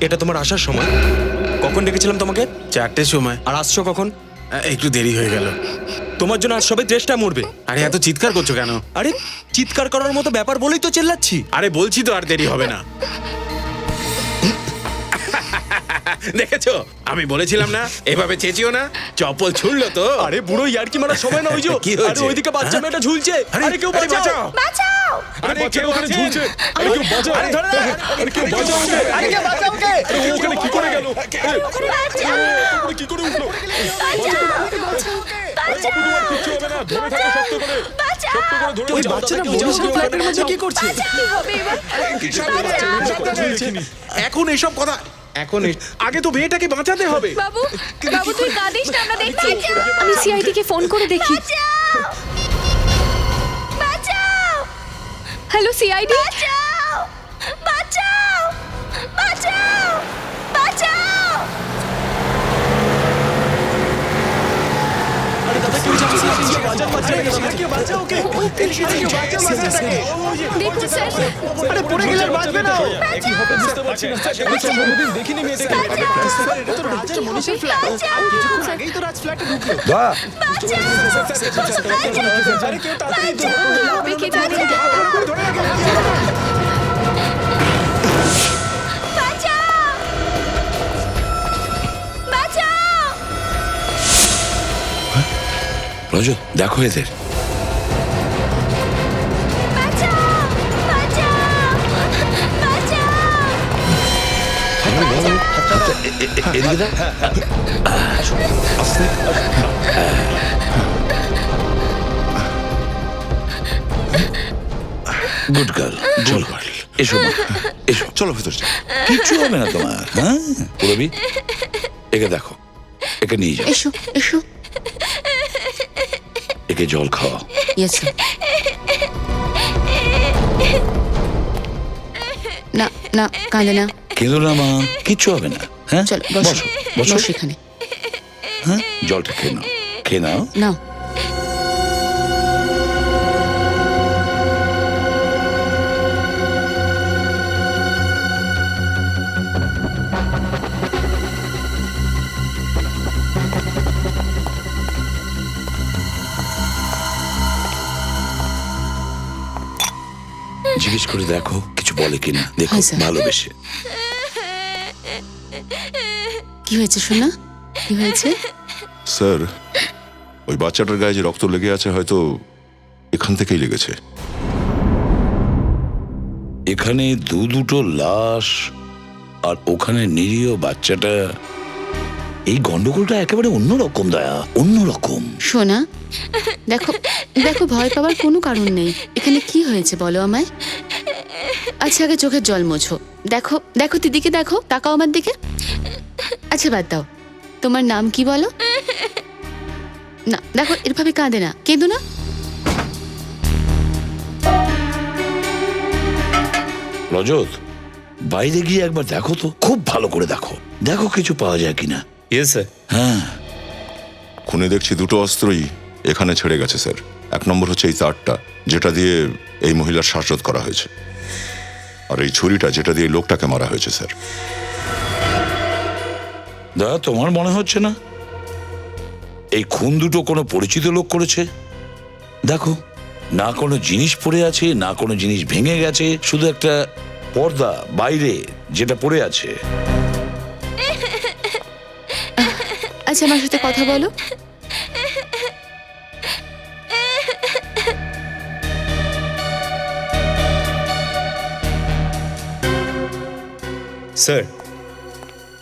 এটা তোমার আসার সময়? কখন ডেকেছিলাম তোমাকে? 4টের সময়। আর আসছো কখন? একটু দেরি হয়ে গেল। তোমার জন্য আজ সবে দেশটা মরবে। আরে এত চিৎকার করছো কেন? আরে চিৎকার করার মতো ব্যাপার বলেই তো চেল্লাচ্ছি। আরে বলছি তো আর দেরি হবে না। দেখেছো, আমি বলেছিলাম না এভাবে চেঁচিও না। চপ্পল ছুড়লো তো। আরে বুড়ো ইয়ার্কি মারার সময় না, ওই যে কি হয়েছে? আরে ওইদিকে বাচ্চা মেয়েটা ঝুলছে। আরে কেউ আরে বাঁচাও। বাঁচাও! আরে কেউ ওখানে ঝুলছে। আরে কেউ বাঁচাও। আরে ধরে না। আরে কেউ বাঁচাও ওকে। আরে কে বাঁচাও কে? আরে ও ওখানে কি করে গেল? বাঁচাও! ওখানে কি করে উঠলো? কিচ্ছু হবে না, ধরে থাকো শক্ত করে। শক্ত করে ধরে ওই যাও, বাচ্চাটা কেউ মনীষার যাও, ফ্ল্যাটের কেউ মধ্যে যাও। কি করছে? কি হবে এবার? এখন এসব কথা এখন আগে তো মেয়েটাকে বাঁচাতে হবে। বাবু বাবু তুই কাঁদিস না, আমরা দেখছি। আমি সিআইডি কে ফোন করে দেখি। বাঁচাও! Hello CID. বাঁচাও! বাঁচাও! বাঁচাও! বাঁচাও! আরে দাদা কেউ যাচ্ছে না, কেউ বাঁচাও, বাঁচাও, কেউ বাঁচাও ওকে। কেউ বাঁচাও বাচ্চাটাকে। দেখুন স্যার, আরে পড়ে গেলে বাঁচবে না ও। কি হবে বুঝতে পারছি না। আচ্ছা কোনোদিন দেখিনি মেয়েটাকে। স্যার এটা তো রাজের মনীষের ফ্ল্যাট। আর কিছুক্ষণ আগেই তো রাজ ফ্ল্যাটে ঢুকলো। আরে কেউ তাড়াতাড়ি ধরো। কি হবে কে জানে? বাঁচাও! বাঁচাও! রজত দেখো এদের। বাঁচাও! বাঁচাও! বাঁচাও! এদিকে দাও। গুড গার্ল, চলো এসো মা, এসো চলো ভেতরে যাও। কিচ্ছু হবে না তোমার। হ্যাঁ পুরবি, একে দেখো, একে নিয়ে যাও, এসো এসো। একে জল খাওয়া। Yes sir. না না, কাঁদে না। কেঁদো না মা, কিচ্ছু হবে না। হ্যাঁ চলো বসো বসো বসো এখানে। হ্যাঁ জলটা খেয়ে নাও, খেয়ে নাও। নাও। জিজ্ঞেস করে দেখো কিছু বলে কিনা, দেখো হ্যাঁ, স্যার। ভালোবেসে। কি হয়েছে সোনা, কি হয়েছে? স্যার, ওই বাচ্চাটার গায়ে যে রক্ত লেগে আছে হয়তো এখান থেকেই লেগেছে। এখানে দুটো লাশ আর ওখানে নিরীহ বাচ্চাটা, এই গন্ডগোলটা একেবারে অন্যরকম দয়া, অন্যরকম। সোনা দেখো দেখো, ভয় পাওয়ার কোনো কারণ নেই। এখানে কি হয়েছে বলো আমায়। আচ্ছা আগে চোখের জল মোছো। দেখো দেখো দিদিকে দেখো, তাকাও আমার দিকে। আচ্ছা বাদ দাও, তোমার নাম কি বলো? না দেখো এরভাবে কাঁদে না, কেঁদো না। রজত, বাইরে গিয়ে একবার দেখো তো, খুব ভালো করে দেখো, দেখো কিছু পাওয়া যায় কিনা। Yes sir. হ্যাঁ খুনে দেখছি দুটো অস্ত্রই এখানে ছেড়ে গেছে স্যার। এক নম্বর হচ্ছে এই তারটা, যেটা দিয়ে এই মহিলার শ্বাসরোধ করা হয়েছে, আর এই ছুরিটা যেটা দিয়ে লোকটাকে মারা হয়েছে স্যার। দয়া, তোমার মনে হচ্ছে না এই খুন দুটো কোনো পরিচিত লোক করেছে? দেখো, না কোনো জিনিস পড়ে আছে, না কোনো জিনিস ভেঙে গেছে, শুধু একটা পর্দা বাইরে যেটা পড়ে আছে। আচ্ছা আমার সাথে কথা বলো। স্যার,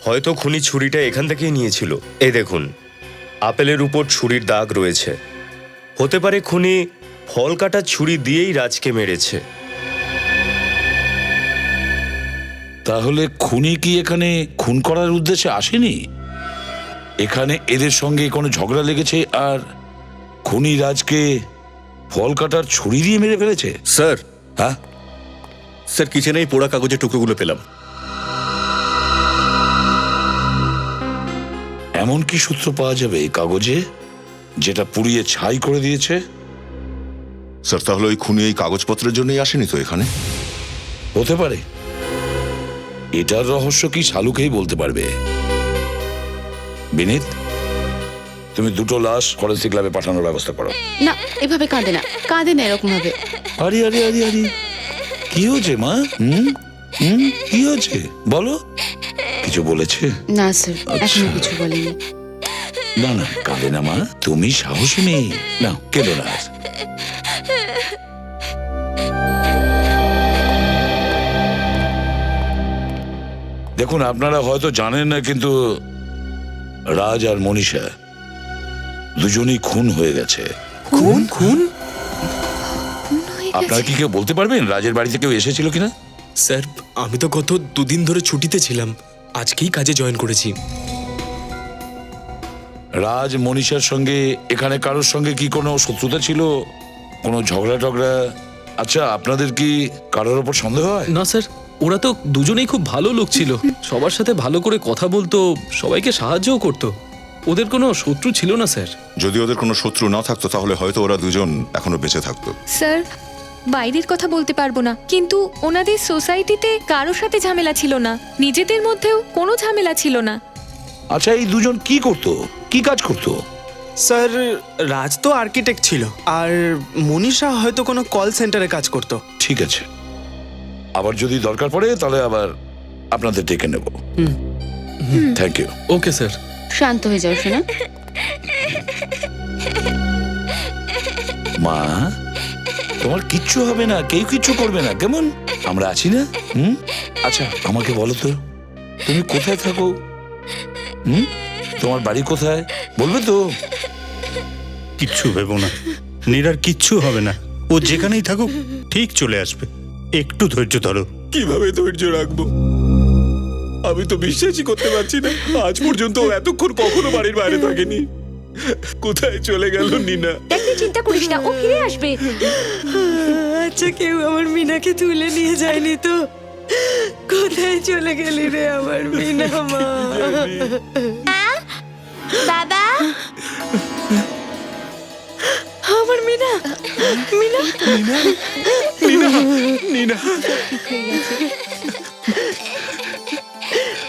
হয়তো খুনি ছুরিটা এখান থেকেই নিয়েছিল। এই দেখুন, আপেলের উপর ছুরির দাগ রয়েছে। হতে পারে খুনি ফল কাটা ছুরি দিয়েই রাজকে মেরেছে। তাহলে খুনি কি এখানে খুন করার উদ্দেশ্যে আসেনি? এখানে এদের সঙ্গে কোনো ঝগড়া লেগেছে আর খুনি রাজকে ফল কাটার ছুরি দিয়ে মেরে ফেলেছে। স্যার, হ্যাঁ স্যার কিচেনেই পোড়া কাগজের টুকরোগুলো পেলাম। এমন কি সূত্র পাওয়া যাবে এই কাগজে যেটা পুড়িয়ে ছাই করে দিয়েছে? স্যার তাহলে ওই খুনি এই কাগজপত্রের জন্যই আসেনি তো এখানে? হতে পারে। এটার রহস্য কি শালুকেই বলতে পারবে। বিনীত, তুমি দুটো লাশ ফরেন্সিক ল্যাবে পাঠানোর ব্যবস্থা করো। না, এভাবে কাঁদে না, কাঁদে না এরকম ভাবে। আরে আরে আরে আরে, কি হয়েছে মা? কি হয়েছে বলো? কিছু বলেছে? না স্যার, আচ্ছা। এখনো কিছু বলেনি। না না, কাঁদে না মা, তুমি সাহসী মেয়ে, না কেঁদো না আর। দেখুন, আপনারা হয়তো জানেন না, কিন্তু রাজ আর মনীষা দুজনেই খুন হয়ে গেছে। খুন খুন আপনারা কি কেউ বলতে পারবেন রাজের বাড়িতে কেউ এসেছিল কিনা? স্যার, আমি তো গত 2 দিন ধরে ছুটিতে ছিলাম, আজকেই কাজে জয়েন করেছি। রাজ মনীষার সঙ্গে এখানে কারোর সঙ্গে কি কোনো শত্রুতা ছিল, কোনো ঝগড়া টগড়া? আচ্ছা, আপনাদের কি কারোর ওপর সন্দেহ হয়? না স্যার, ওরা তো দুজনেই খুব ভালো লোক ছিল, সবার সাথে ভালো করে কথা বলতো, সবাইকে সাহায্যও করতো, ওদের কোনো শত্রু ছিল না স্যার। যদি ওদের কোনো শত্রু না থাকতো তাহলে হয়তো ওরা দুজন এখনো বেঁচে থাকতো। স্যার, বাইরের কথা বলতে পারবো না, কিন্তু ওনাদের সোসাইটিতে কারোর সাথে ঝামেলা ছিল না, নিজেদের মধ্যেও কোনো ঝামেলা ছিল না। আচ্ছা, এই দুজন কি করতো, কি কাজ করতো? স্যার, রাজ তো আর্কিটেক্ট ছিল, আর মনীষা হয়তো কোনো কল সেন্টারে কাজ করতো। ঠিক আছে, আবার যদি দরকার পড়ে তাহলে আবার আপনাদের ডেকে নেব। Thank you. Okay sir. শান্ত হয়ে যাও শোনা। মা, তোমার কিচ্ছু হবে না, কেউ কিচ্ছু করবে না, কেমন? আমরা আছি না? আচ্ছা, আমাকে বলো তো, তুমি কোথায় থাকো? তোমার বাড়ি কোথায় বলবে তো? কিচ্ছু ভেবো না, নীরার কিচ্ছু হবে না, ও যেখানেই থাকুক ঠিক চলে আসবে, একটু ধৈর্য ধরো। কিভাবে ধৈর্য রাখবো? আমি তো বিশ্বাসই করতে পারছি না, আজ পর্যন্ত ও এতক্ষণ কখনো বাড়ির বাইরে থাকেনি। কোথায় চলে গেল নীনা? দেখ, তুই চিন্তা করিস না, ও ফিরে আসবে। আচ্ছা, কেউ আমার মিনাকে তুলে নিয়ে যায়নি তো? কোথায় চলে গেলি রে আমার মিনা মা? বাবা, আমার মিনা, মিনা, নীনা,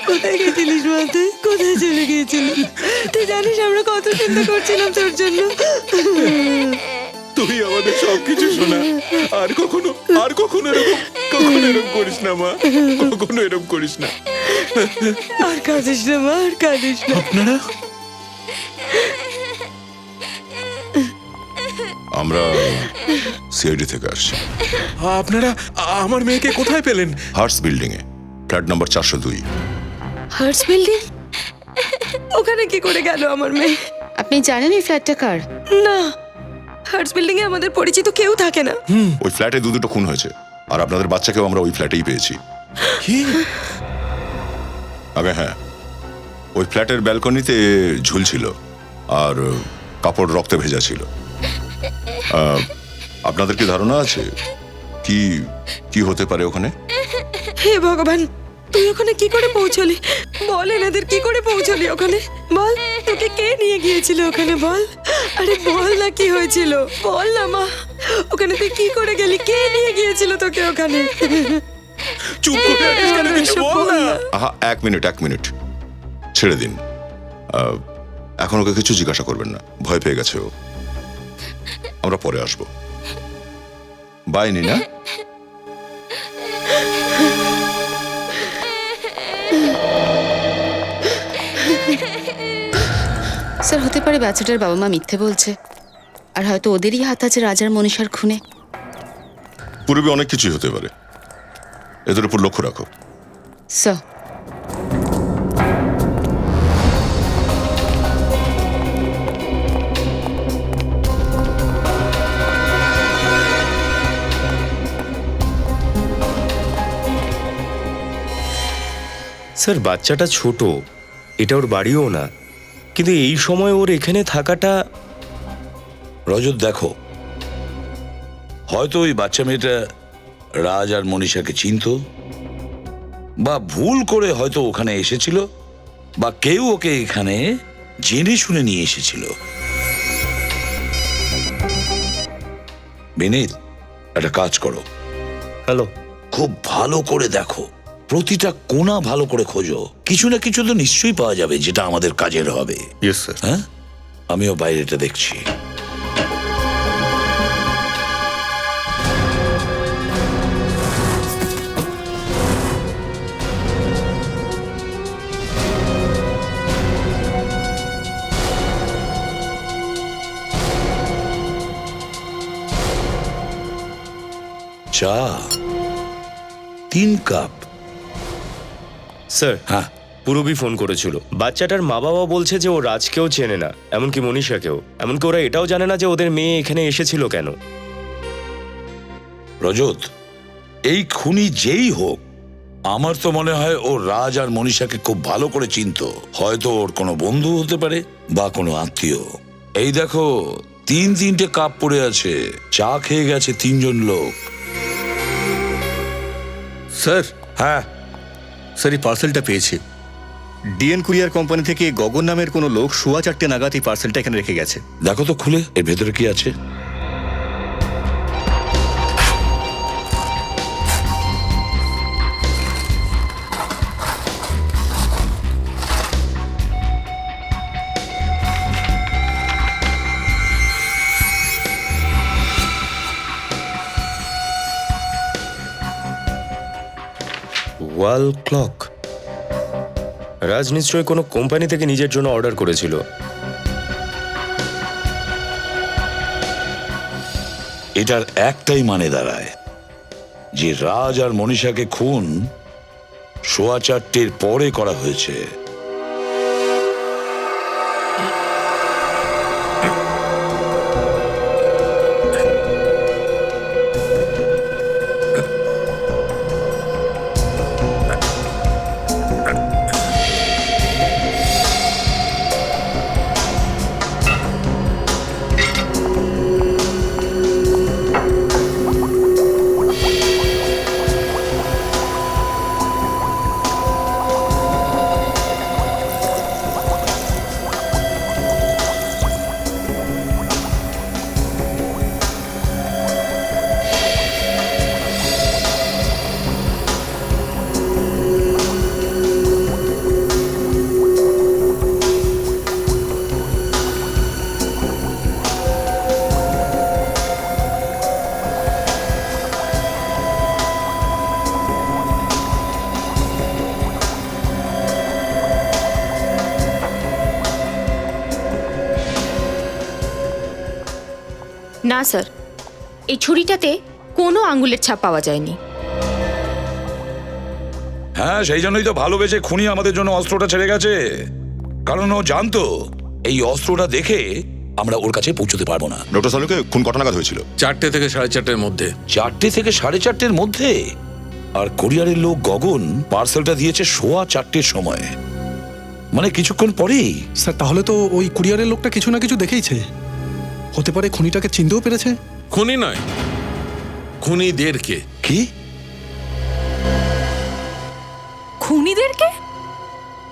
কোথায় গেছিলিস মা? তুই কোথায় চলে গিয়েছিলি? তুই জানিস আমরা কত চিন্তা করছিলাম তোর জন্য। তুই আমাদের সবকিছু শোনা, আর কখনো এরকম করিস না মা, কখনো এরকম করিস না। আর কাঁদিস না মা, আর কাঁদিস না। আপনারা আমরা সিআইডি থেকে আসছি। আপনারা আমার মেয়েকে কোথায় পেলেন? হার্স বিল্ডিং এ, ফ্ল্যাট নাম্বার 402। হার্স বিল্ডিং? ওখানে কি করে গেল আমার মেয়ে? আপনি জানেন এই ফ্ল্যাটটা কার? না, হার্স বিল্ডিং এ আমাদের পরিচিত কেউ থাকে না। ওই ফ্ল্যাটে দুটো খুন হয়েছে, আর আপনাদের বাচ্চাকেও আমরা ওই ফ্ল্যাটেই পেয়েছি। কি? আগে হ্যাঁ, ওই ফ্ল্যাটের ব্যালকনিতে ঝুলছিল, আর কাপড় রক্তে ভেজা ছিল। আপনাদের কি ধারণা আছে কি কি হতে পারে ওখানে? হে ভগবান, তুই ওখানে কি করে পৌঁছলি? বল, এনাদের কি করে পৌঁছলি ওখানে? বল, তোকে কে নিয়ে গিয়েছিল ওখানে? বল, আরে বল না, কি হয়েছিল? বল না মা, ওখানে তুই কি করে গেলি? কে নিয়ে গিয়েছিল তোকে ওখানে? চুপ করে আছিস কেন? কিছু বল না। আহা, এক মিনিট, ছেড়ে দিন। এখন ওকে কিছু জিজ্ঞাসা করবেন না, ভয় পেয়ে গেছে ও। আমরা পরে আসবো। বাই নীনা। স্যার, হতে পারে বাচ্চাটার বাবা মা মিথ্যে বলছে, আর হয়তো ওদেরই হাত আছে রাজার মনীষার খুনে। পূর্বে অনেক কিছুই হতে পারে, এদের উপর লক্ষ্য রাখো। স্যার, স্যার, বাচ্চাটা ছোট, এটা ওর বাড়িও না, কিন্তু এই সময় ওর এখানে থাকাটা। রজত, দেখো, হয়তো ওই বাচ্চা মেয়েটা রাজ আর মনীষাকে চিনতো, বা ভুল করে হয়তো ওখানে এসেছিল, বা কেউ ওকে এখানে জেনে শুনে নিয়ে এসেছিল। বিনীত, একটা কাজ করো, হ্যালো, খুব ভালো করে দেখো প্রতিটা কোণা ভালো করে খোঁজো, কিছু না কিছু তো নিশ্চয়ই পাওয়া যাবে যেটা আমাদের কাজের হবে। Yes sir. হ্যাঁ, আমিও বাইরেটা দেখছি। চা 3 কাপ। স্যার, হ্যাঁ, পুরবি ফোন করেছিল। বাচ্চাটার মা বাবা বলছে যে ও রাজকেও চেনে না, এমনকি মনীষাকেও। এমনকি ওরা এটাও জানে না যে ওদের মেয়ে এখানে এসেছিল কেন। রজত, এই খুনি যেই হোক, আমার তো মনে হয় ও রাজ আর মনীষাকে খুব ভালো করে চিনতো। হয়তো ওর কোনো বন্ধু হতে পারে বা কোনো আত্মীয়। এই দেখো, 3-3টে কাপ পড়ে আছে, চা খেয়ে গেছে 3 জন লোক। স্যার, হ্যাঁ স্যার এই পার্সেলটা পেয়েছি। ডিএন কুরিয়ার কোম্পানি থেকে গগন নামের কোনো লোক 4:15 নাগাদ এই পার্সেলটা এখানে রেখে গেছে। দেখো তো খুলে, এর ভেতরে কি আছে। Wall clock. রাজ নিশ্চয়ই কোনো কোম্পানি থেকে নিজের জন্য অর্ডার করেছিল। এটার একটাই মানে দাঁড়ায় যে রাজ আর মনীষাকে খুন 4:15 পরে করা হয়েছে। না স্যার, এই ছুরিটাতে কোনো আঙ্গুলের ছাপ পাওয়া যায়নি। হ্যাঁ, সেই জন্যই তো ভালোবেসে খুনি আমাদের জন্য অস্ত্রটা ছেড়ে গেছে। কারণ ও জানতো এই অস্ত্রটা দেখে আমরা ওর কাছে পৌঁছতে পারবো না। ডক্টর সালুকে খুন কটা নাগাদ হয়েছিল? 4টে থেকে 4:30-এর মধ্যে। 4টে থেকে 4:30-এর মধ্যে? আর কোরিয়ারের লোক গগন পার্সেলটা দিয়েছে 4:15-এর সময়, মানে কিছুক্ষণ পরেই। স্যার, তাহলে তো ওই কুরিয়ারের লোকটা কিছু না কিছু দেখেইছে। হতে পারে খুনিটাকে চিনতেও পেরেছে। খুনি নয়, খুনিদেরকে। কি? খুনিদেরকে?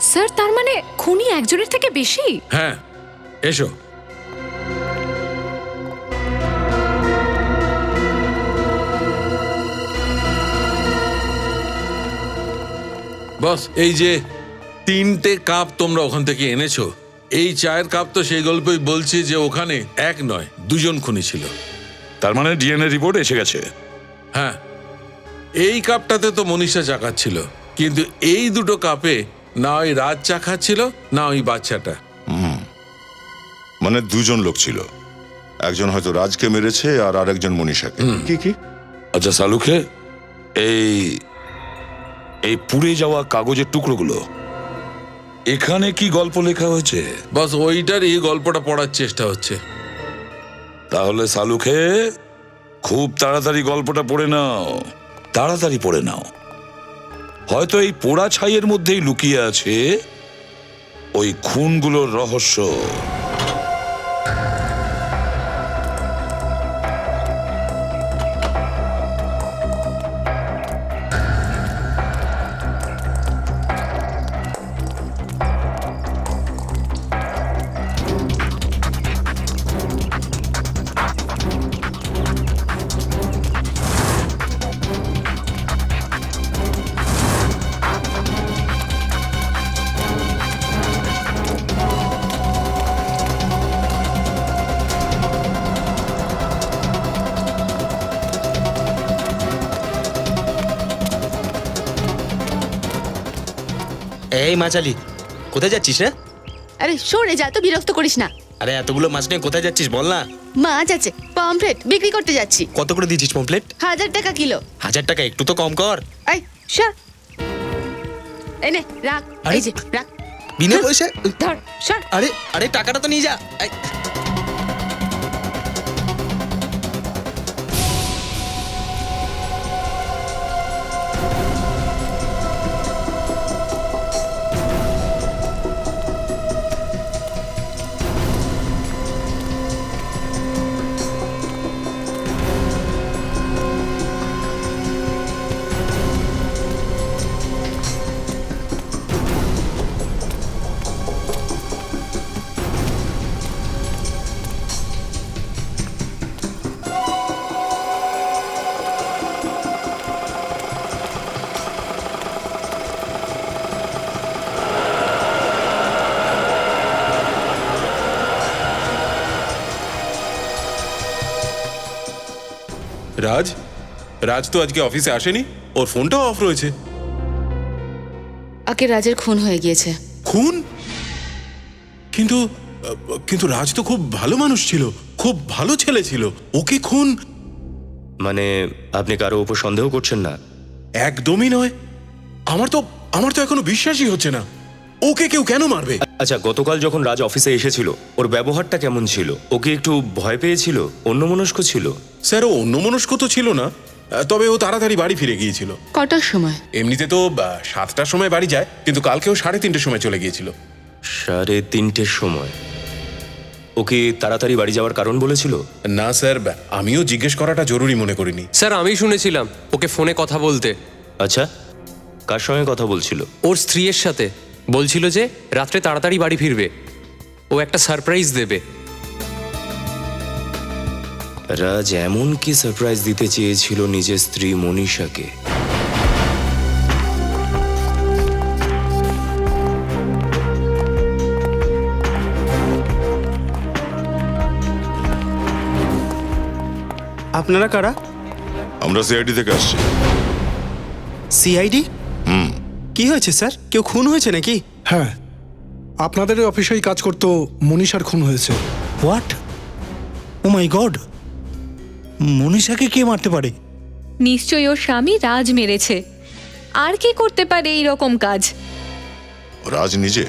স্যার, তার মানে খুনি একজনের থেকে বেশি? হ্যাঁ, এসো। বস, এই যে 3টে কাপ তোমরা ওখান থেকে এনেছো, এই চায়ের কাপ তো সেই গল্পই বলছি যে ওখানে 1 নয় 2 জন খুনি ছিল। তার মানে ডিএনএ রিপোর্ট এসে গেছে। হ্যাঁ, এই কাপটাতে তো মনীষা চা খাচ্ছিল, কিন্তু এই 2টো কাপে না ওই রাজ চা খাচ্ছিল না ওই বাচ্চাটা। মানে 2 জন লোক ছিল, একজন হয়তো রাজকে মেরেছে আর আরেকজন মনীষাকে। কি কি? আচ্ছা সালুকে, এই এই পুড়ে যাওয়া কাগজের টুকরোগুলো, এখানে কি গল্প লেখা হয়েছে? বস, ওইটারই গল্পটা পড়ার চেষ্টা হচ্ছে। তাহলে সালুকে খুব তাড়াতাড়ি গল্পটা পড়ে নাও, তাড়াতাড়ি পড়ে নাও। হয়তো এই পোড়া ছাইয়ের মধ্যেই লুকিয়ে আছে ওই খুনগুলোর রহস্য। এই মাচালি, কোথায় যাচ্ছিস রে? আরে সরে যা, তো বিরক্ত করিস না। আরে এতগুলো মাছ নিয়ে কোথায় যাচ্ছিস বল না। মাছ আছে, পমফ্রেট বিক্রি করতে যাচ্ছি। কত করে দিয়েছিস পমপ্লেট? 1000 টাকা কিলো। 1000 টাকা, একটু তো কম কর। এই সর, এনে রাখ, এই যে রাখ, বিনা পয়সা ধর, সর। আরে আরে টাকাটা তো নিয়ে যা। এই, রাজ রাজ তো আজকে অফিসে আসেনি, ওর ফোনটাও অফ রয়েছে। আগে রাজের খুন হয়ে গিয়েছে। খুন? কিন্তু কিন্তু রাজ তো খুব ভালো মানুষ ছিল, খুব ভালো ছেলে ছিল, ওকে খুন? মানে আপনি কারো উপর সন্দেহ করছেন না? একদমই নয়। আমার তো এখনো বিশ্বাসই হচ্ছে না, ওকে কেউ কেন মারবে? আচ্ছা, গতকাল যখন রাজ অফিসে এসেছিল ওর ব্যবহারটা কেমন ছিল? ওকে একটু ভয় পেয়েছিল? অন্যমনস্ক ছিল? স্যার, ও অন্যমনস্ক তো ছিল না, তবে ও তাড়াতাড়ি বাড়ি ফিরে গিয়েছিল। কটার সময়? এমনিতে তো 7টার সময় বাড়ি যায়, কিন্তু কালকেও 3:30টার সময় চলে গিয়েছিল। 3:30টার সময়? ওকে তাড়াতাড়ি বাড়ি যাওয়ার কারণ বলেছিল? না স্যার, আমিও জিজ্ঞেস করাটা জরুরি মনে করিনি। স্যার আমি শুনেছিলাম ওকে ফোনে কথা বলতে। আচ্ছা, কার সঙ্গে কথা বলছিল? ওর স্ত্রীর সাথে। বলছিল যে রাত্রে তাড়াতাড়ি বাড়ি ফিরবে, ও একটা সারপ্রাইজ দেবে। রাজ এমন কি সারপ্রাইজ দিতে চেয়েছিল নিজের স্ত্রী মনীষাকে? আপনারা কারা? আমরা সিআইডি থেকে আসছি। সিআইডি? কি হয়েছে স্যার? কেউ খুন হয়েছে নাকি? হ্যাঁ, আপনাদের অফিসেই কাজ করতো মনীষার খুন হয়েছে। হোয়াট? ও মাই গড, মনীষাকে কে মারতে পারে? নিশ্চয়ই ওর স্বামী রাজ মেরেছে। আর কি করতে পারে এই রকম কাজ? রাজ নিজে?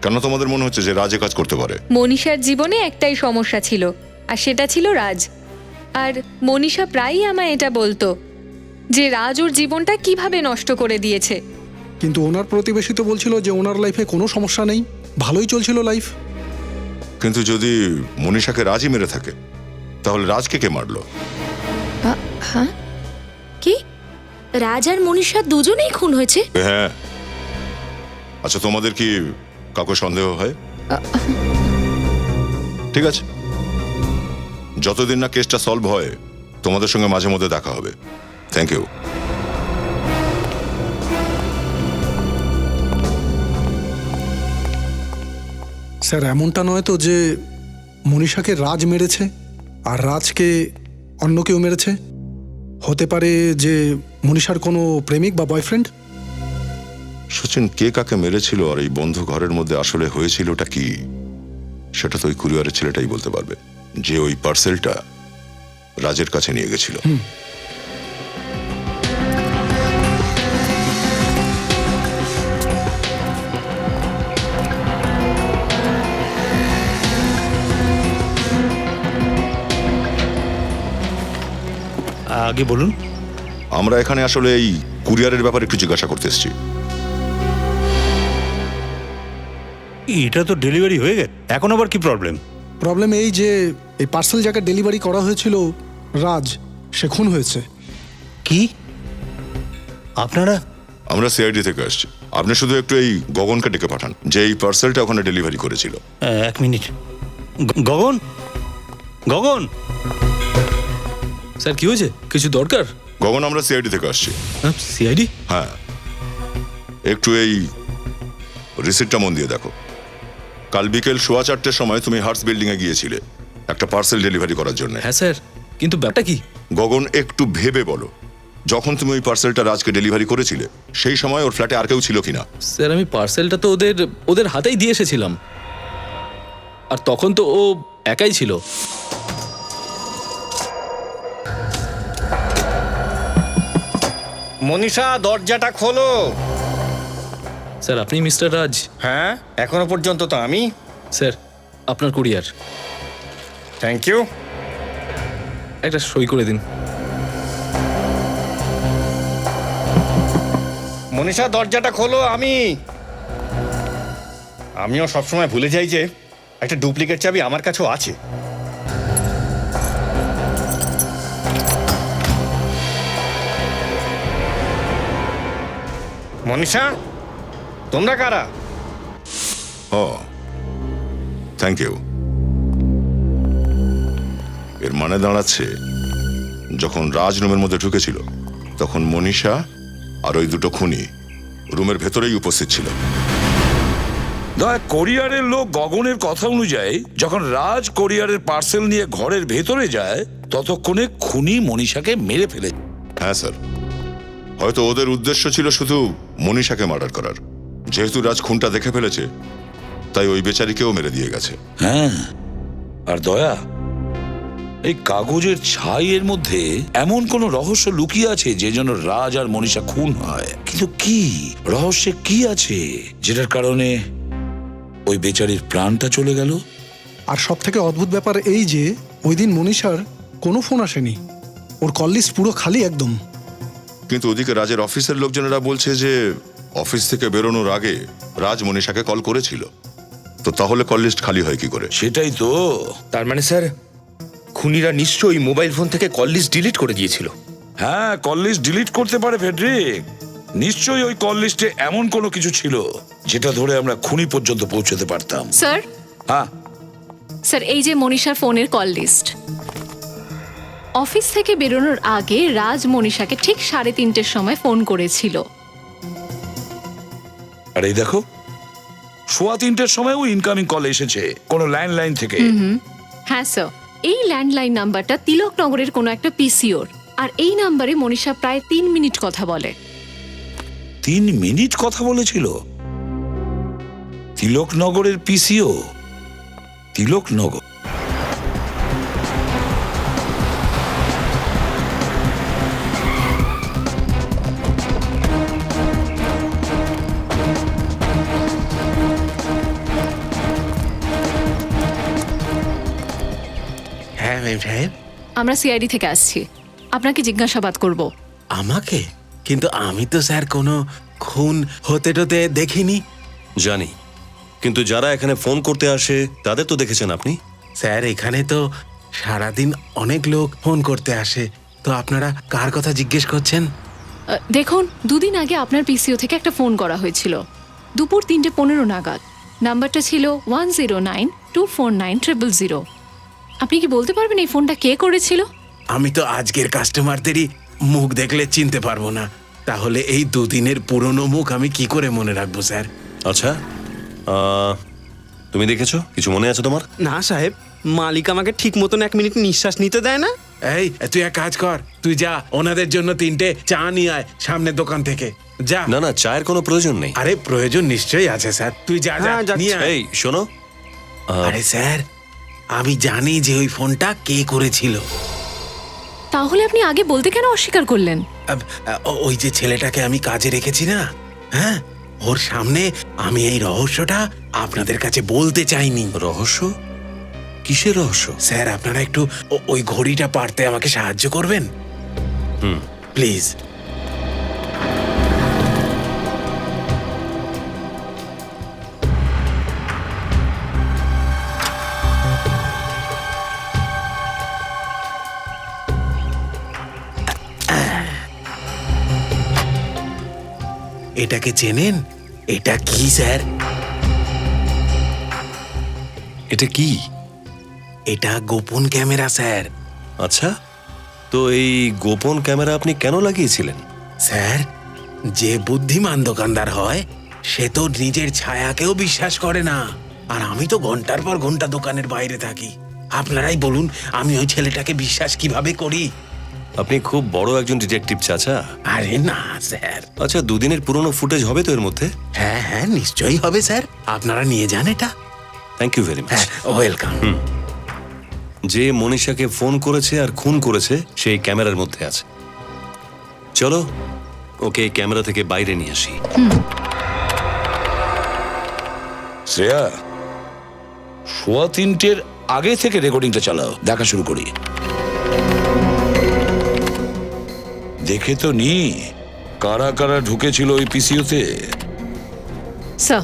কেন তোমাদের মনে হচ্ছে যে রাজে কাজ করতে পারে? মনীষার জীবনে একটাই সমস্যা ছিল, আর সেটা ছিল রাজ। আর মনীষা প্রায়ই আমায় এটা বলতো যে রাজ ওর জীবনটা কিভাবে নষ্ট করে দিয়েছে। কিন্তু ওনার প্রতিবেশী তো বলছিল যে ওনার লাইফে কোনো সমস্যা নেই, ভালোই চলছিল লাইফ। কিন্তু যদি মনীষাকে রাজই মেরে থাকে, তাহলে রাজকে কে মারলো? হ্যাঁ, কি রাজ আর মনীষা দুজনেই খুন হয়েছে? হ্যাঁ। আচ্ছা, তোমাদের কি কাউকে সন্দেহ হয়? ঠিক আছে, যতদিন না কেসটা সলভ হয় তোমাদের সঙ্গে মাঝে মধ্যে দেখা হবে। Thank you. স্যার, এমনটা নয় তো যে মনীষাকে রাজ মেরেছে আর রাজকে অন্য কেউ মেরেছে? হতে পারে যে মনীষার কোনো প্রেমিক বা বয়ফ্রেন্ড। সচিন, কে কাকে মেরেছিল আর এই বন্ধু ঘরের মধ্যে আসলে হয়েছিলটা কি, সেটা তো ওই কুরিয়ারের ছেলেটাই বলতে পারবে, যে ওই পার্সেলটা রাজের কাছে নিয়ে গেছিল। আগে বলুন। আমরা এখানে আসলে এই কুরিয়ারের ব্যাপারে একটু জিজ্ঞাসা করতে এসেছি। এটা তো ডেলিভারি হয়ে গেছে, এখন আবার কি প্রবলেম? প্রবলেম এই যে এই পার্সেল যাকে ডেলিভারি করা হয়েছিল রাজ, সে খুন হয়েছে। কি? আপনারা? আমরা সিআইডি থেকে আসছি। আপনি শুধু একটু এই গগনকে ডেকে পাঠান, যে এই পার্সেলটা ওখানে ডেলিভারি করেছিল। এক মিনিট। গগন, গগন। স্যার কি হয়েছে? কিছু দরকার? গগন, আমরা সিআইডি থেকে আসছি। সিআইডি? হ্যাঁ, একটু এই রিসিপ্টটা মন দিয়ে দেখো। কাল বিকেল 4:15টার সময় তুমি হার্টস বিল্ডিং এ গিয়েছিলে একটা পার্সেল ডেলিভারি করার জন্য। হ্যাঁ স্যার, কিন্তু ব্যাপারটা কি? গগন, একটু ভেবে বলো, যখন তুমি ওই পার্সেলটা রাজকে ডেলিভারি করেছিলে সেই সময় ওর ফ্ল্যাটে আর কেউ ছিল কিনা? স্যার আমি পার্সেলটা তো ওদের হাতেই দিয়ে এসেছিলাম, আর তখন তো ও একাই ছিল। মনীষা, দরজাটা খোলো। স্যার আপনি মিস্টার রাজ? হ্যাঁ, এখনো পর্যন্ত তো আমি। স্যার আপনার কুরিয়ার। Thank you. একটা সই করে দিন। মনীষা, দরজাটা খোলো। আমিও সবসময় ভুলে যাই যে একটা ডুপ্লিকেট চাবি আমার কাছেও আছে। মনীষা, তোমরা কারা? ও থ্যাংক ইউ। এর মানে দাঁড়াচ্ছে যখন রাজ রুমের মধ্যে ঢুকেছিল তখন মনীষা আর ওই দুটো খুনি রুমের ভেতরেই উপস্থিত ছিল। দয়া কোরিয়ারের লোক গগনের কথা অনুযায়ী যখন রাজ কোরিয়ারের পার্সেল নিয়ে ঘরের ভেতরে যায় ততক্ষণে খুনি মনীষাকে মেরে ফেলে। হ্যাঁ স্যার, হয়তো ওদের উদ্দেশ্য ছিল শুধু মনীষাকে মার্ডার করার। যেহেতু রাজ খুনটা দেখে ফেলেছে তাই ওই বেচারিকেও মেরে দিয়ে গেছে। হ্যাঁ, আর দয়া এই কাগজের ছাইয়ের মধ্যে এমন কোন রহস্য লুকিয়ে আছে যে জন্য রাজ আর মনীষা খুন হয়। কিন্তু কি রহস্যে কি আছে যেটার কারণে ওই বেচারির প্রাণটা চলে গেল? আর সব থেকে অদ্ভুত ব্যাপার এই যে ওই দিন মনীষার কোনো ফোন আসেনি, ওর কল লিস্ট পুরো খালি একদম। কিন্তু ওদিকে রাজের অফিসের লোকজনেরা বলছে যে অফিস থেকে বেরোনোর আগে রাজ মনীষাকে কল করেছিল। তো তাহলে কল লিস্ট খালি হয় কি করে? সেটাই তো। তার মানে স্যার খুনিরা নিশ্চয়ই মোবাইল ফোন থেকে কল লিস্ট ডিলিট করে দিয়েছিল। হ্যাঁ, কল লিস্ট ডিলিট করতে পারে ফেডরিক। নিশ্চয়ই ওই কল লিস্টে এমন কোনো কিছু ছিল যেটা ধরে আমরা খুনি পর্যন্ত পৌঁছতে পারতাম। স্যার, হ্যাঁ স্যার এই যে মনীষার ফোনের কল লিস্ট, অফিস থেকে বেরোনোর আগে রাজ মনীষাকে ঠিক 3:30টার সময় ফোন করেছিল। আর এই দেখো 3:15টার সময়ও ইনকামিং কল এসেছে কোনো ল্যান্ডলাইন থেকে। হ্যাঁ স্যার, এই ল্যান্ডলাইন নাম্বারটা তিলকনগরের কোনো একটা পিসিওর, আর এই নাম্বারে মনীষা প্রায় 3 মিনিট কথা বলে। 3 মিনিট কথা বলেছিল? তিলকনগরের পিসিও? তিলকনগর? হ্যাঁ ম্যাম সাহেব। আমরা সিআইডি থেকে আসছি, আপনাকে জিজ্ঞাসাবাদ করব। আমাকে? কিন্তু আমি তো স্যার কোনো খুন হতে টতে দেখিনি। জানি, কিন্তু যারা এখানে ফোন করতে আসে তাদের তো দেখেছেন আপনি। স্যার এখানে তো সারাদিন অনেক লোক ফোন করতে আসে, তো আপনারা কার কথা জিজ্ঞেস করছেন? দেখুন, 2 দিন আগে আপনার পিসিও থেকে একটা ফোন করা হয়েছিল দুপুর 3:15 নাগাদ। নাম্বারটা ছিল 1092490000। আপনি কি বলতে পারবেন এই ফোনটা কে করেছিল? আমি তো আজকের কাস্টমারদেরই মুখ দেখলে চিনতে পারবো না, তাহলে এই 2 দিনের পুরনো মুখ আমি কি করে মনে রাখবো স্যার? আচ্ছা, তুমি দেখেছো? কিছু মনে আছে তোমার? না সাহেব, মালিক আমাকে ঠিক মতন 1 মিনিট নিঃশ্বাস নিতে দেয় না। এই তুই এক কাজ কর, তুই যা ওনাদের জন্য 3টে চা নিয়ে আয় সামনের দোকান থেকে। যা। না না, চায়ের কোনো প্রয়োজন নেই। আরে প্রয়োজন নিশ্চয়ই আছে স্যার, তুই যা যা নিয়ে আয়। এই শোনো, আরে স্যার, আমি জানি যে ওই ফোনটা কে করেছিল। তাহলে আপনি আগে বলতে কেন অস্বীকার করলেন? ওই যে ছেলেটাকে আমি কাজে রেখেছি না, হ্যাঁ, ওর সামনে আমি এই রহস্যটা আপনাদের কাছে বলতে চাইনি। রহস্য? কিসের রহস্য? স্যার আপনারা একটু ওই ঘড়িটা পারতে আমাকে সাহায্য করবেন প্লিজ। এটাকে চেনেন? এটা কি স্যার? এটা কি? এটা গোপন ক্যামেরা স্যার। আচ্ছা, তো এই গোপন ক্যামেরা আপনি কেন লাগিয়েছিলেন? স্যার, যে বুদ্ধিমান দোকানদার হয় সে তো নিজের ছায়াকেও বিশ্বাস করে না, আর আমি তো ঘন্টার পর ঘন্টা দোকানের বাইরে থাকি। আপনারাই বলুন আমি ওই ছেলেটাকে বিশ্বাস কিভাবে করি? আপনি খুব বড় একজন ডিটেকটিভ চাচা। আরে না স্যার। আচ্ছা, দুদিনের পুরনো ফুটেজ হবে তো এর মধ্যে? হ্যাঁ হ্যাঁ নিশ্চয়ই হবে স্যার, আপনারা নিয়ে যান এটা। Thank you very much. Welcome. যে মনীষাকে ফোন করেছে আর খুন করেছে সেই ক্যামেরার মধ্যে আছে। চলো ওকে ক্যামেরা থেকে বাইরে নিয়ে আসি। শ্রেয়া, 3:15 আগে থেকে রেকর্ডিংটা চালাও, দেখা শুরু করি। দেখে তো নি কারা কারা ঢুকেছিল ওই পিসিওতে। স্যার,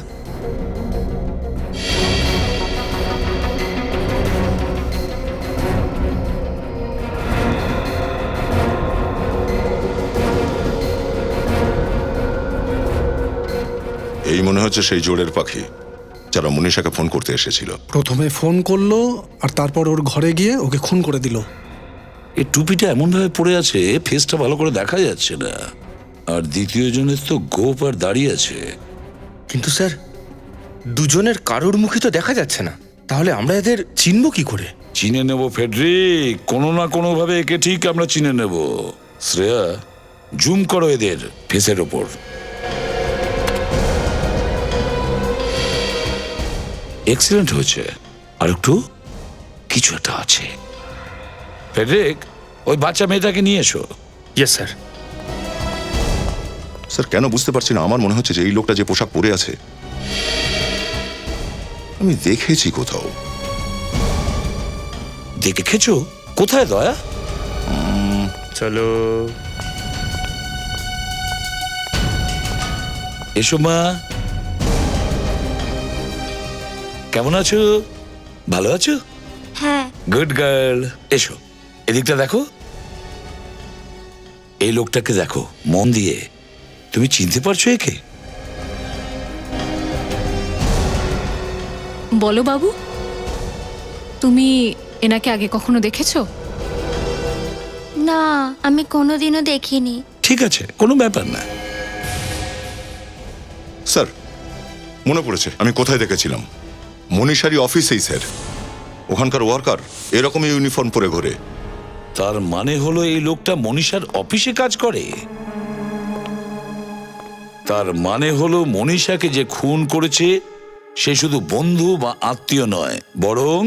এই মনে হচ্ছে সেই জোড়ের পাখি যারা মনীষাকে ফোন করতে এসেছিল। প্রথমে ফোন করলো আর তারপর ওর ঘরে গিয়ে ওকে খুন করে দিল। এই টুপিটা এমন ভাবে পড়ে আছে ফেসটা ভালো করে দেখা যাচ্ছে না, আর দ্বিতীয় জনের তো গোপ আর দাঁড়িয়ে আছে। কিন্তু স্যার, দুজনের কারোর মুখই তো দেখা যাচ্ছে না, তাহলে আমরা এদের চিনব কি করে? চিনে নেব ফেডরিক, কোনো না কোনো ভাবে একে ঠিক আমরা চিনে নেব। শ্রেয়া, জুম করো এদের ফেসের ওপর। এক্সিলেন্ট হয়েছে, আর একটু কিছু একটা আছে। ফেডরিক, ওই বাচ্চা মেয়েটাকে নিয়ে এসো। Yes sir. স্যার, কেন বুঝতে পারছি না, আমার মনে হচ্ছে যে এই লোকটা যে পোশাক পরে আছে আমি দেখেছি কোথাও। দেখেছো কোথায় দয়া? চলো এসো মা, কেমন আছো? ভালো আছো? হ্যাঁ। Good girl. এসো এদিকটা দেখো, এই লোকটাকে দেখো মন দিয়ে। তুমি চিনতে পারছো একে? বলো বাবু, তুমি এনাকে আগে কখনো দেখেছো? না, আমি কোনোদিনও দেখিনি। ঠিক আছে, কোনো ব্যাপার না। স্যার, মনে পড়েছে আমি কোথায় দেখেছিলাম। মনীষারি অফিসেই স্যার। ওখানকার ওয়ার্কার এরকমই ইউনিফর্ম পরে ঘোরে। তার মানে হলো এই লোকটা মনীষার অফিসে কাজ করে। তার মানে হলো মনীষাকে যে খুন করেছে সে শুধু বন্ধু বা আত্মীয় নয়, বরং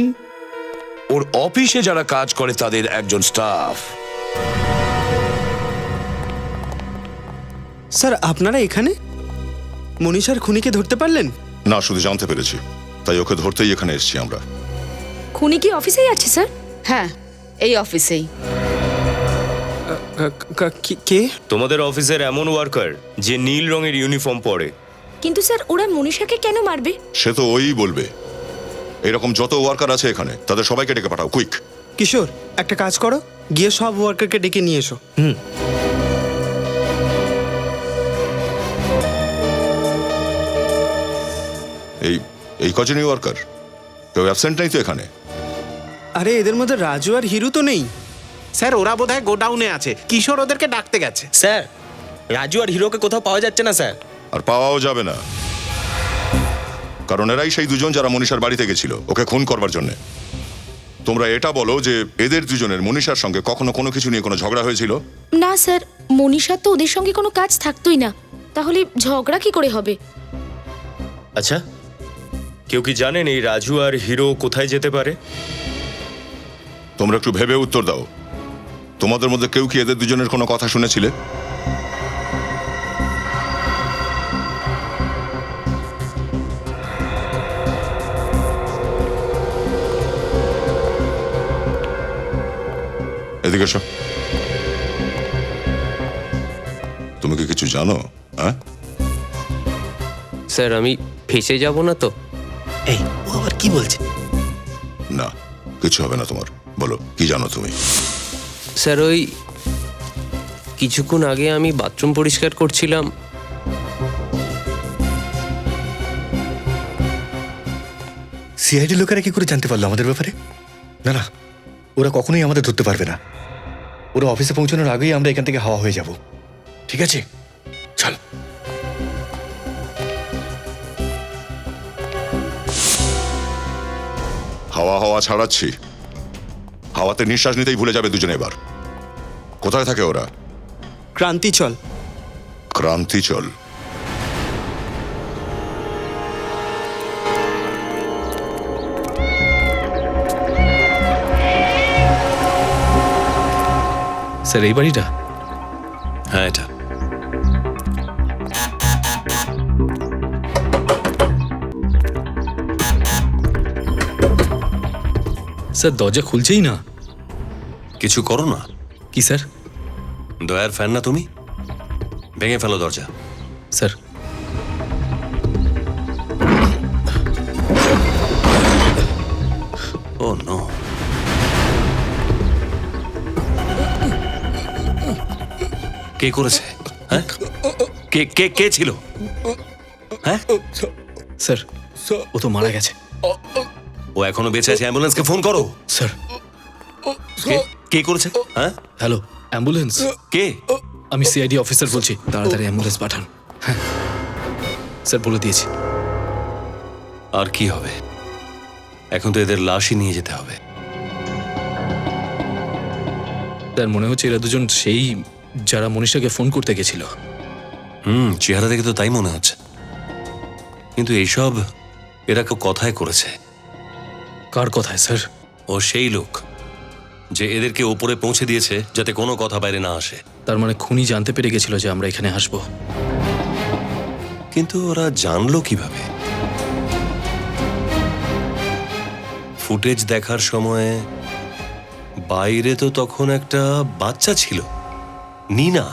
ওর অফিসে যারা কাজ করে তাদের একজন স্টাফ। স্যার, আপনারা এখানে মনীষার খুনিকে ধরতে পারলেন? না, শুধু জানতে পেরেছি, তাই ওকে ধরতেই এখানে এসেছি আমরা। খুনি কি অফিসেই আছে স্যার? হ্যাঁ, এই অফিসেই। কে? তোমাদের অফিসের এমন ওয়ার্কার যে নীল রঙের ইউনিফর্ম পরে। কিন্তু স্যার, ওরা মনীষাকে কেন মারবে? সে তো ওই বলবে। এরকম যত ওয়ার্কার আছে এখানে তাদের সবাইকে ডেকে পাঠাও, কুইক। কিশোর, একটা কাজ করো, গিয়ে সব ওয়ার্কারকে ডেকে নিয়ে এসো। এই এই কজনই ওয়ার্কার? কেউ অ্যাবসেন্ট নেই তো এখানে? আরে, এদের মধ্যে রাজু আর হিরু তো নেই। স্যার, ওরা বোধহয় গোডাউনে আছে, কিশোর ওদেরকে ডাকতে গেছে। স্যার, রাজু আর হিরোকে কোথাও পাওয়া যাচ্ছে না স্যার। আর পাওয়াও যাবে না, কারণ এরাই সেই দুজন যারা মনীষার বাড়িতে গেছিল ওকে খুন করবার জন্য। তোমরা এটা বলো যে এদের দুজনের মনীষার সঙ্গে কখনো কোনো কিছু নিয়ে কোনো ঝগড়া হয়েছিল? না স্যার, মনীষার তো ওদের সঙ্গে কোনো কাজ থাকতোই না, তাহলে ঝগড়া কি করে হবে? আচ্ছা, কেউ কি জানেন এই রাজু আর হিরো কোথায় যেতে পারে? তোমরা একটু ভেবে উত্তর দাও। তোমাদের মধ্যে কেউ কি এদের দুজনের কোনো কথা শুনেছিলে? এদিকে এসো। তুমি কি কিছু জানো? হ্যাঁ স্যার, আমি ফেসে যাব না তো? এই, ও আবার কি বলছে? না, কিছু হবে না তোমার। বলো, কি জানো তুমি? স্যার, ওই কিছুক্ষণ আগে আমি বাথরুম পরিষ্কার করছিলাম। সিআইডি লোকেরা কি করে জানতে পারলো আমাদের ব্যাপারে? না না, ওরা কখনোই আমাদের ধরতে পারবে না। ওরা অফিসে পৌঁছানোর আগেই আমরা এখান থেকে হাওয়া হয়ে যাব। ঠিক আছে, চল। হাওয়া হাওয়া ছাড়াচ্ছি। হাওয়াতে নিঃশ্বাস নিতেই ভুলে যাবে দুজনে এবার। কোথায় থাকে ওরা? ক্রান্তিচল। ক্রান্তিচল। স্যার এই বাড়িটা? হ্যাঁ এটা। স্যার দরজা খুলছেই না। কিছু করো না। কি স্যার? দয়ার ফ্যান না তুমি? ভেঙে ফেলো দরজা। স্যার ও নো। কে করেছে? হ্যাঁ, কে কে কে ছিল? হ্যাঁ স্যার ও তো মারা গেছে। ও এখনো বেঁচে আছে, অ্যাম্বুলেন্সকে ফোন করো। স্যার কে কে করেছে? হ্যাঁ হ্যালো অ্যাম্বুলেন্স। কে? আমি সিআইডি অফিসার বলছি, তাড়াতাড়ি অ্যাম্বুলেন্স পাঠান। হ্যাঁ স্যার বলে দিয়েছি। আর কি হবে? এখন তো এদের লাশই নিয়ে যেতে হবে। স্যার মনে হচ্ছে এরা দুজন সেই যারা মনীষাকে ফোন করতে গেছিল। চেহারা দেখে তো তাই মনে হচ্ছে, কিন্তু এইসব এরা কেউ কথায় করেছে। কার কথায় স্যার? ও সেই লোক যে এদেরকে ওপরে পৌঁছে দিয়েছে যাতে কোনো কথা বাইরে না আসে। তার মানে খুনি জানতে পেরে গেছিল যে আমরা এখানে আসবো। কিন্তু ওরা জানলো কিভাবে? ফুটেজ দেখার সময় বাইরে তো তখন একটা বাচ্চা ছিল, নীনা।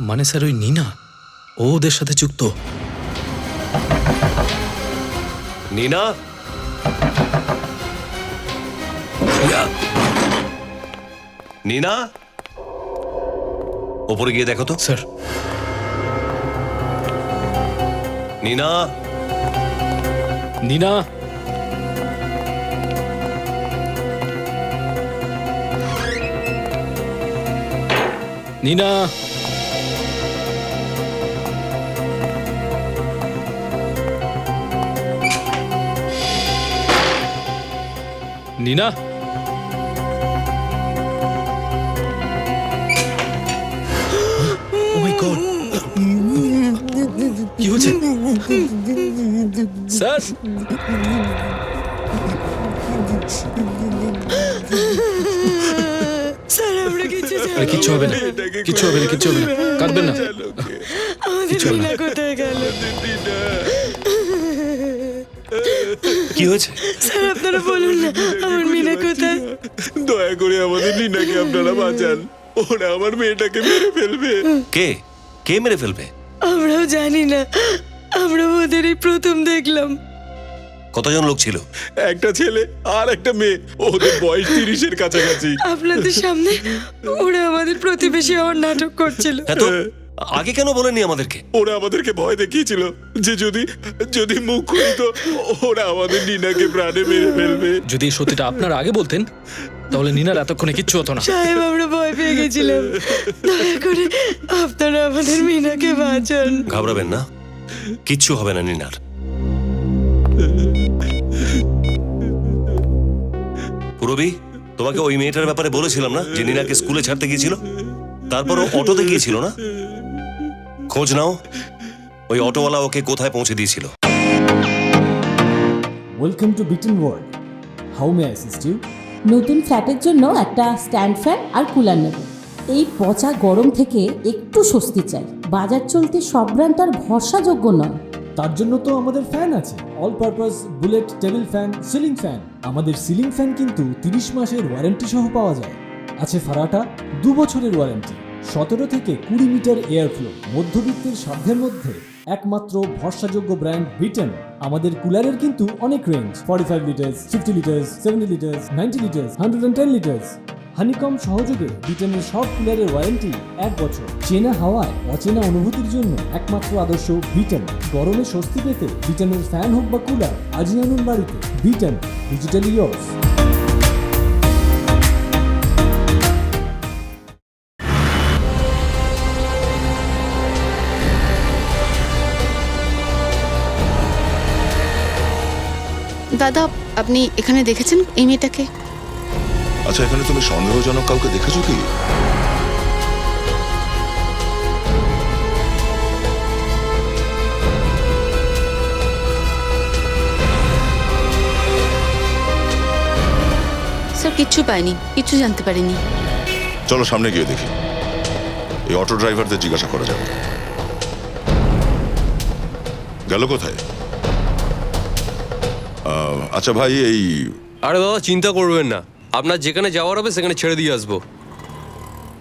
মানে স্যার ওই নীনা ও ওদের সাথে যুক্ত? নীনা, নীনা ওপরে গিয়ে দেখো তো। স্যার নীনা, নীনা, নীনা, নীনা, ও মাই গড, কি হচ্ছে স্যার? স্যার আমরা কিছু আরে কিচ্ছু হবে না, কিচ্ছু হবে না, কিচ্ছু হবে না, কাঁদবেন না। আমাদের নীনা কোথায় গেল? কি হয়েছে? স্যার আপনারা বলুন না, আমার মিনা কোথায়? দয়া করে আমাদের নীনাকে আপনারা বাঁচান, ওরা আমার মেয়েটাকে মেরে ফেলবে। কে কে মেরে ফেলবে? আমরাও জানি না, আমরা ওদেরই প্রথম দেখলাম। কতজন লোক ছিল? একটা ছেলে আর একটা মেয়ে, ওদের বয়স 30-এর কাছাকাছি। আপনাদের সামনে ওরা আমাদের প্রতিবেশী হওয়ার নাটক করছিল। এত আগে কেন বলেনি আমাদেরকে? ওরা আমাদেরকে ভয় দেখিয়েছিল যে যদি যদি মুখ খুলি তো ওরা আমাদের নীনাকে প্রাণে মেরে ফেলবে। যদি এই সত্যিটা আপনারা আগে বলতেন তাহলে নীনার এতক্ষণে কিচ্ছু হতো না। সাহেব আমরা ভয় পেয়ে গেছিলাম, দয়া করে আপনারা আমাদের মিনাকে বাঁচান। ঘাবড়াবেন না, কিচ্ছু হবে না নীনার। পুরবি, তোমাকে ওই মেয়েটার ব্যাপারে বলেছিলাম না যে নীনাকে স্কুলে ছাড়তে গিয়েছিল? তারপর ও অটোতে গিয়েছিল না? খোঁজ নাও ওই অটোওয়ালা ওকে কোথায় পৌঁছে দিয়েছিল। Welcome to bitten world, how may I assist you? নতুন ফ্ল্যাটের জন্য একটা স্ট্যান্ড ফ্যান আর কুলার নেব। এই পচা গরম থেকে একটু স্বস্তি চাই। বাজার চলতে সব ব্র্যান্ড তো আর ভরসাযোগ্য নয়। তার জন্য তো আমাদের ফ্যান আছে, all purpose bullet table fan, ceiling fan. আমাদের সিলিং ফ্যান কিন্তু 30 মাসের ওয়ারেন্টি সহ পাওয়া যায়। আছে ফারাটা 2 বছরের ওয়ারেন্টি, 17 থেকে 20 মিটার এয়ার ফ্লো। মধ্যবিত্তের সাধ্যের মধ্যে একমাত্র ভরসাযোগ্য ব্র্যান্ড বিটেন। আমাদের কুলারের কিন্তু অনেক range, 45 litres, 50 litres, 70 litres, 90 litres, 110 litres. Honeycomb সহযোগে বিটেনের সব কুলারের ওয়ারেন্টি 1 বছর। চেনা হাওয়ায় অচেনা অনুভূতির জন্য একমাত্র আদর্শ বিটেন। গরমে স্বস্তি পেতে বিটেনের ফ্যান হোক বা কুলার, আজই আনুন বাড়িতে। Beaten, digitally years. দাদা আপনি এখানে দেখেছেন এই মেয়েটাকে? আচ্ছা, এখানে তুমি সন্দেহজনক কাউকে দেখেছো কি? স্যার কিচ্ছু পাইনি, কিচ্ছু জানতে পারিনি। চলো সামনে গিয়ে দেখি। এই অটো ড্রাইভারদের জিজ্ঞাসা করা যাবে। গেল কোথায়? আচ্ছা ভাই, এই আরে বাবা চিন্তা করবেন না, আপনার যেখানে যাওয়ার হবে সেখানে ছেড়ে দিয়ে আসবো।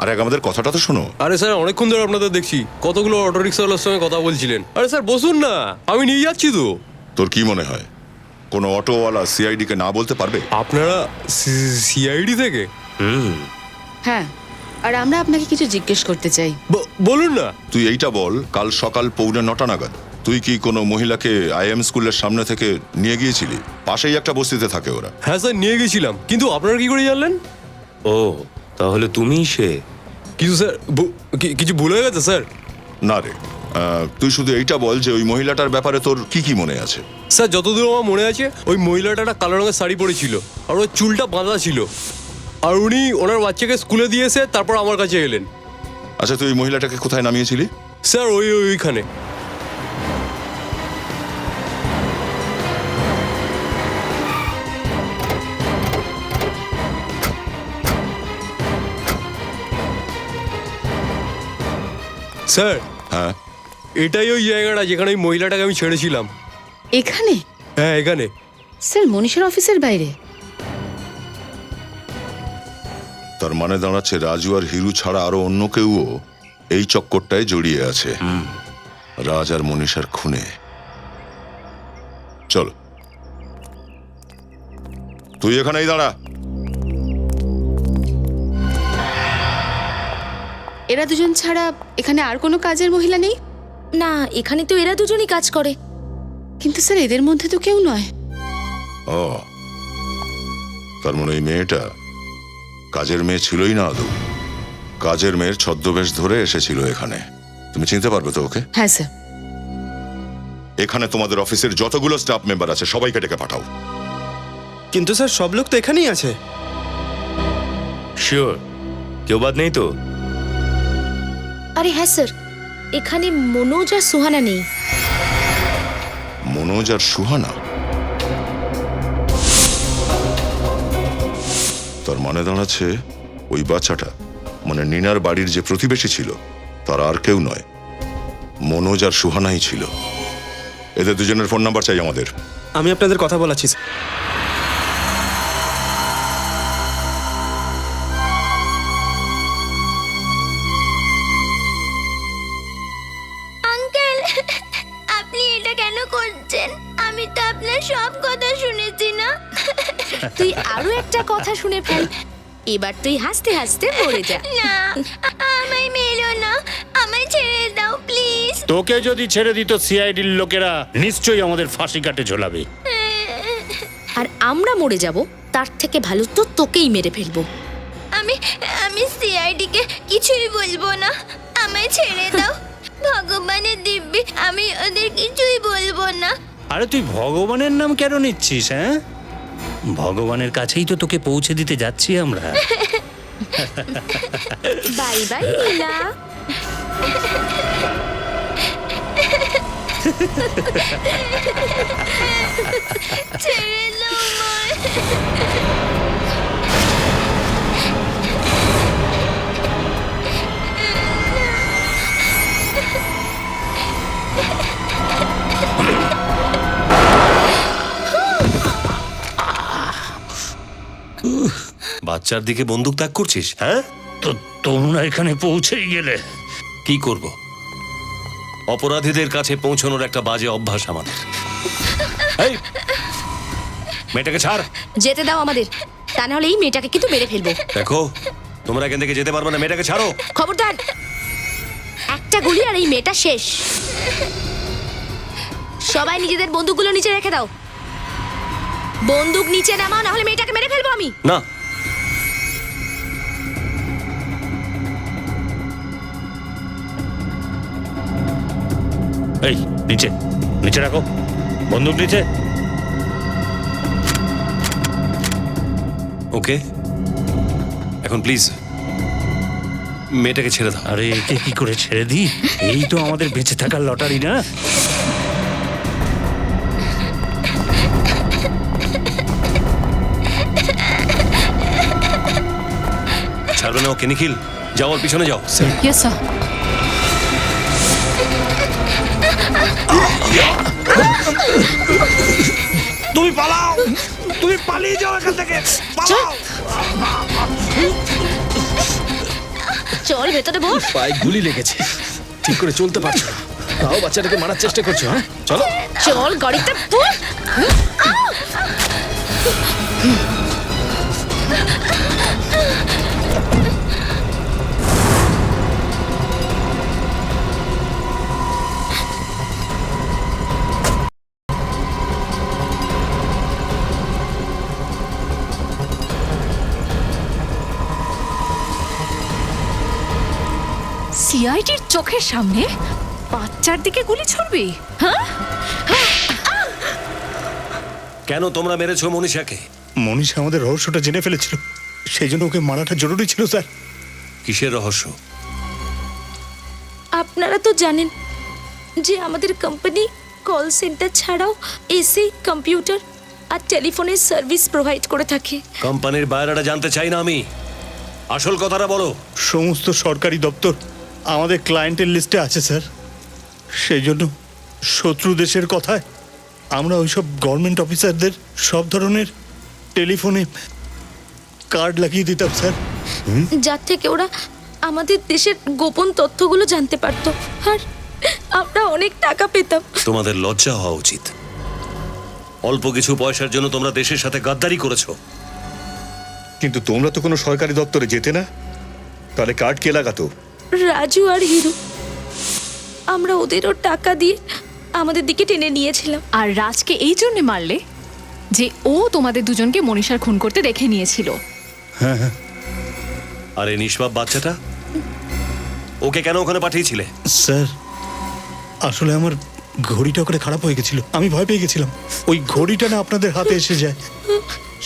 আরে আমাদের কথাটা তো শোনো। আরে স্যার অনেকক্ষণ ধরে আপনাদের দেখছি, কতগুলো অটো রিক্সাওয়ালার সঙ্গে কথা বলছিলেন। আরে স্যার বসুন না, আমি নিয়ে যাচ্ছি তো। তোর কি মনে হয় কোনো অটোওয়ালা সিআইডি কে না বলতে পারবে? আপনারা সিআইডি থেকে? হ্যাঁ, আর আমরা আপনাকে কিছু জিজ্ঞেস করতে চাই। বলুন না। তুই এইটা বল, কাল সকাল 9:45 নাগাদ তুই কি কোনো মহিলাকে আইএম স্কুলের সামনে থেকে নিয়ে গিয়েছিলি? পাশেই একটা বস্তিতে থাকে ওরা। হ্যাঁ স্যার নিয়ে গেছিলাম, কিন্তু আপনারা কি করে জানলেন? ও তাহলে তুমিই সে। কিছু স্যার কিছু ভুল হয়ে গেছে স্যার? না রে, তুই শুধু এইটা বল যে ওই মহিলাটার ব্যাপারে তোর কি কি মনে আছে? স্যার যতদূর আমার মনে আছে, ওই মহিলাটা একটা কালো রঙের শাড়ি পরেছিল, আর ওর চুলটা বাঁধা ছিল, আর উনি ওনার বাচ্চাকে স্কুলে দিয়েছে, তারপর আমার কাছে এলেন। আচ্ছা, তুই ওই মহিলাটাকে কোথায় নামিয়েছিলি? স্যার ওইখানে। স্যার হ্যাঁ, এটাই ওই জায়গাটা যেখানে ওই মহিলাটাকে আমি ছেড়েছিলাম। এখানে? হ্যাঁ এখানে। স্যার মনীষার অফিসের বাইরে? তার মানে দাঁড়াচ্ছে রাজু আর হিরু ছাড়া আরো অন্য কেউও এই চক্করটায় জড়িয়ে আছে রাজ আর মনীষার খুনে। চল, তুই এখানেই দাঁড়া। এরা দুজন ছাড়া এখানে আর কোনো কাজের মহিলা নেই? না, এখানে তো এরা দুজনই কাজ করে। কিন্তু স্যার এদের মধ্যে তো কেউ নয়। ও, তার মানে এই মেয়েটা কাজের মেয়ে ছিলই না আদৌ। কাজের মেয়ের ছদ্মবেশ ধরে এসেছিল এখানে। তুমি চিনতে পারবে তো ওকে? হ্যাঁ স্যার। এখানে তোমাদের অফিসের যতগুলো স্টাফ মেম্বার আছে সবাইকে ডেকে পাঠাও। কিন্তু স্যার সব লোক তো এখানেই আছে। শিওর কেউ বাদ নেই তো? আরে হ্যাঁ স্যার, এখানে মনোজ আর সুহানা নেই। মনোজ আর সুহানা? তার মানে দাঁড়াচ্ছে ওই বাচ্চাটা, মানে নিনার বাড়ির যে প্রতিবেশী ছিল, তার আর কেউ নয়, মনোজ আর সুহানাই ছিল। এদের দুজনের ফোন নাম্বার চাই আমাদের। আমি আপনাদের কথা বলাচ্ছি। আঙ্কেল, আপনি এটা কেন করছেন? আমি তো আপনার সব কথা শুনেছি না। তুই আরো একটা কথা শুনে ফেল, এবার তুই হাসতে হাসতে মরে যা। না, আমায় মেরো না, আমায় ছেড়ে দাও প্লিজ। তোকে যদি ছেড়ে দিত সিআইডির লোকেরা নিশ্চয়ই আমাদের ফাঁসি কাটে ঝোলাবে। আর আমরা মরে যাব, তার থেকে ভালো তো তোকেই মেরে ফেলবো। আমি সিআইডি কে কিছুই বলবো না, আমায় ছেড়ে দাও। ভগবানের দিব্যি আমি ওদের কিছুই বলবো না। আরে তুই ভগবানের নাম কেন নিচ্ছিস? হ্যাঁ, ভগবানের কাছেই তো তোকে পৌঁছে দিতে যাচ্ছি আমরা। বাই বাই নীলা। ছেড়ে দাও আমায়। বাচ্চার দিকে বন্দুক তাক করছিস? হ্যাঁ, তো তোমরা এখানে পৌঁছেই গেলে। কি করব? অপরাধীদের কাছে পৌঁছানোর একটা বাজে অভ্যাস আমাদের। এই মেয়েটাকে ছাড়। যেতে দাও আমাদের, তা নাহলে এই মেয়েটাকে কিন্তু মেরে ফেলবো। দেখো, তোমরা এখান থেকে যেতে পারবে না, মেয়েটাকে ছাড়ো। খবরদার, একটা গুলি আর এই মেয়েটা শেষ। সবাই নিজেদের বন্দুকগুলো নিচে রেখে দাও। বন্দুক নিচে নামাও, না হলে মেয়েটাকে মেরে ফেলবো আমি। না, এই নিচে নিচে রাখো বন্দুক, নিচে। ওকে এখন প্লিজ মেয়েটাকে ছেড়ে দাও। আরে একে কি করে ছেড়ে দিই? এই তো আমাদের বেঁচে থাকার লটারি না? ছাড়বে না ওকে নিখিল, যাও ওর পিছনে যাও। Yes sir. তুমি পালাও, তুমি পালিয়ে যাও এখান থেকে, পালাও। চল ভেতরে বস। পায়ে গুলি লেগেছে, ঠিক করে চলতে পারছো না, তাও বাচ্চাটাকে মারার চেষ্টা করছো। হ্যাঁ চলো চল গাড়িতে বস। সিআইডির চোখের সামনে বাচ্চার দিকে গুলি ছুড়বি? হ্যাঁ, কেন তোমরা মেরেছো মনীষাকে? মনীষা আমাদের রহস্যটা জেনে ফেলেছিল, সেই জন্য ওকে মারাটা জরুরি ছিল স্যার। কিসের রহস্য? আপনারা তো জানেন যে আমাদের কোম্পানি কল সেন্টার ছাড়াও এসি, কম্পিউটার আর টেলিফোনের সার্ভিস প্রোভাইড করে থাকে। কোম্পানির বাইরেটা জানতে চাই না আমি, আসল কথাটা বলো। সমস্ত সরকারি দপ্তর আমাদের ক্লায়েন্টের লিস্টে আছে স্যার, সেই জন্য শত্রু দেশের কথায় আমরা ওইসব গভর্নমেন্ট অফিসারদের সব ধরনের টেলিফোনে কার্ড লাগিয়ে দিতাম স্যার। যার থেকে ওরা আমাদের দেশের গোপন তথ্যগুলো জানতে পারতো আর আমরা অনেক টাকা পেতাম। তোমাদের লজ্জা হওয়া উচিত। অল্প কিছু পয়সার জন্য তোমরা দেশের সাথে গাদ্দারি করেছো। কিন্তু তোমরা তো কোনো সরকারি দপ্তরে যেতে না, তাহলে কার্ড কে লাগাতো? রাজু আর হিরু, আমরা ওদেরও টাকা দিয়ে আমাদের দিকে টেনে নিয়েছিলাম। আর রাজকে এই জন্য মারলে যে ও তোমাদের দুজনকে মনীষার খুন করতে দেখে নিয়েছিল। হ্যাঁ হ্যাঁ। আর এই নিষ্পাপ বাচ্চাটা, ওকে কেন ওখানে পাঠিয়েছিলে? স্যার আসলে আমার ঘড়িটা ওখানে খারাপ হয়ে গেছিল, আমি ভয় পেয়ে গেছিলাম ওই ঘড়িটা না আপনাদের হাতে এসে যায়,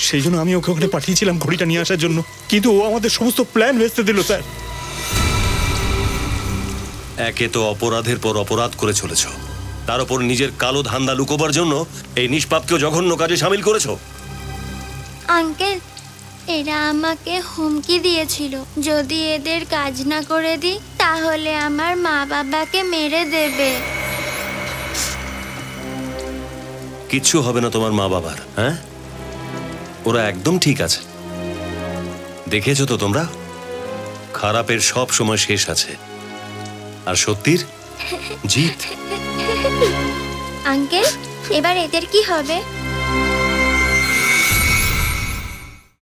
সেই জন্য আমি ওকে ওখানে পাঠিয়েছিলাম ঘড়িটা নিয়ে আসার জন্য, কিন্তু ও আমাদের সমস্ত প্ল্যান ভেস্তে দিল স্যার। একে তো অপরাধের পর অপরাধ করে চলেছ, তার উপর নিজের কালো ধান্দা লুকোবার জন্য এই নিষ্পাপকেও জঘন্য কাজে সামিল করেছো। আঙ্কেল, এরা আমাকে হুমকি দিয়েছিল যদি এদের কাজ না করে দিই তাহলে আমার মা বাবাকে মেরে দেবে। কিচ্ছু হবে না তোমার মা বাবার। হ্যাঁ, ওরা একদম ঠিক আছে। দেখেছো তো তোমরা, খারাপের সব সময় শেষ আছে আর সত্যির জিত। আঙ্কেল, এবার এদের কি হবে?